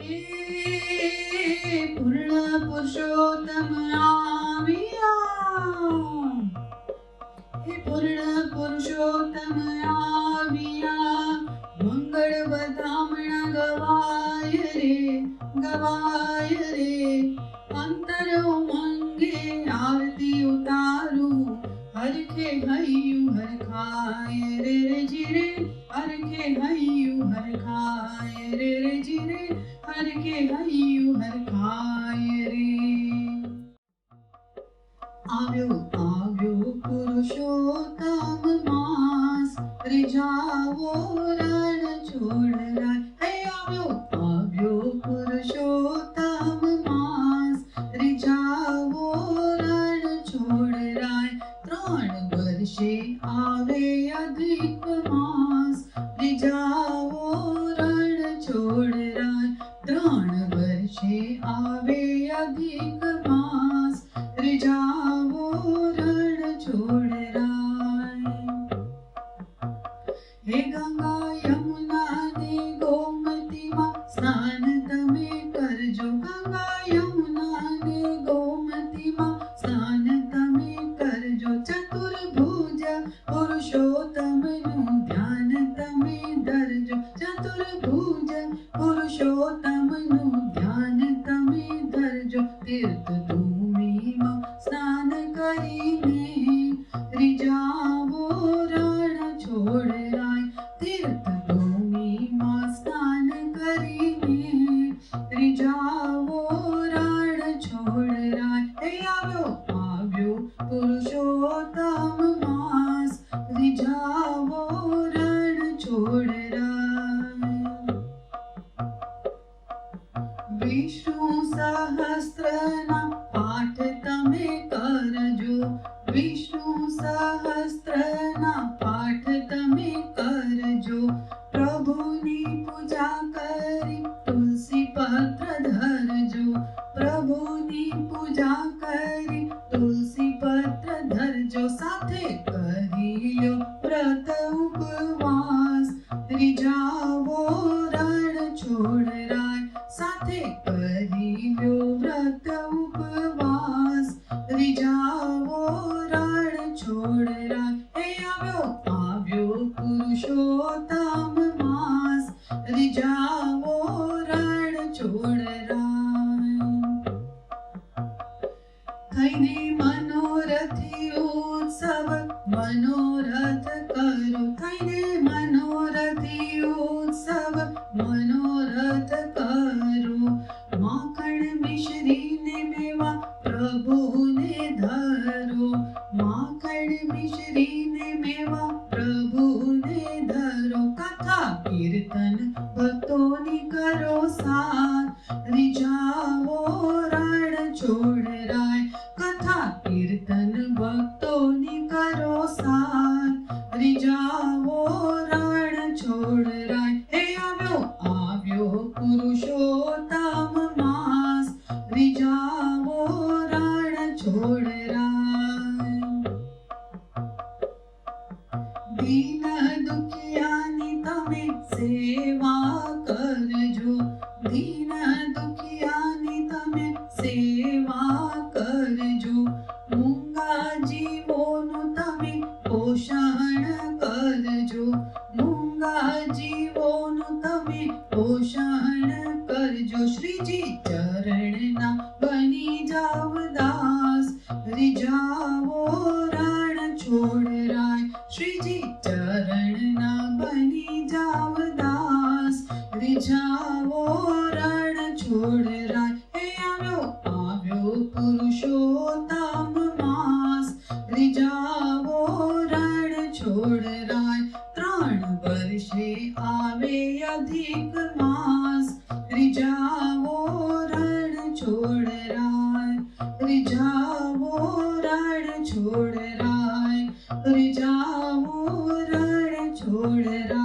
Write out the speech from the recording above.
हे पूर्ण पुरुषोत्तम आविया, हे पूर्ण पुरुषोत्तम आविया, मंगल बतामण गवाय रे, अंतर उमंगे आरती उतारू, हर के हयु हर खाय रे जिरे, हर के हयु हर खाय रे जिरे, हर के हयु हर खाय रे। આવ્યો પુરુષોત્તમ માસ, રીઝાવો રણ છોડરાય. હે આવ્યો પુરુષોત્તમ માસ, રીઝાવો રણ છોડરાય. 3 વર્ષે આવે અધિક માસ, રીઝાવો રણ છોડરાય. 3 વર્ષે આવે અધિક માસ, રીઝાવો રણ છોડરાય. હે ગંગા યમુના ને ગોમતીમાં સ્નાન તમે કરજો, ગંગા યમુના ને ગોમતીમાં સ્નાન તમે કરજો. ચતુર્ભુજ પુરુષોત્તમનું ધ્યાન તમે ધરજો, ચતુર્ભુજ પુરુષોત્તમનું ધ્યાન તમે ધરજો. તીર્થ ભૂમિમાં સ્નાન કરીને રીઝાવો રણ છોડરાય. તીર્થ ભૂમિમાં સ્નાન કરીને રીઝાવો રણ છોડરાય. હે આવ્યો પુરુષોત્તમ માસ, રીઝાવો રણ છોડરાય. વિષ્ણુ સહસ્ત્રના પાઠ તમે કરજો, વિષ્ણુ સહસ્ત્રના પાઠ તમે કરજો. પ્રભુની પૂજા કરી તુલસી પત્ર ધરજો, પ્રભુની પૂજા કરી તુલસી પત્ર ધરજો. સાથે કરી લ્યો વ્રત ઉપવાસ, રીઝાવો રણ છોડરાય. સાથે કરી લ્યો વ્રત ઉપવાસ, રીઝાવો રણ છોડરાય. હે આવ્યો પુરુષોત્તમ માસ, રીઝાવો રણ છોડરાય. થઈને મનોરથી ઉત્સવ મનોરથ કરો, થઈને મનોરથી ઉત્સવ મનોરથ કરો. માખણ મિશ્રીને મેવા પ્રભુને ધરો, માખણ મિશ્રીને મેવા પ્રભુને ધરો. કથા કીર્તન ભક્તોની કરો સાથ, રીઝાવો રણ છોડરાય. કથા કીર્તન ભક્તોની કરો સાથ, રીઝાવો રણ છોડરાય. હે આવ્યો પુરુષોત્તમ માસ, રીઝાવો રણ છોડરાય. દીન દુખિયાની તમે સેવા કરજો, દીન દુખિયાની તમે સેવા કરજો. મૂંગા જીવોનું તમે પોષણ કરજો, મૂંગા જીવોનું તમે પોષણ કરજો. શ્રીજી ચરણના બની જાવ દાસ, રીઝાવો રણ છોડરાય. શ્રીજી ચરણના બની જાવ દાસ, રીઝાવો રણ છોડરાય. હે આવ્યો પુરુષોત્તમ માસ, રીઝાવો રણ છોડરાય. 3 વર્ષે આવે અધિક માસ, રીઝાવો રણ છોડરાય. રીઝાવો રણ છોડરાય, રીઝાવો રણ છોડરાય.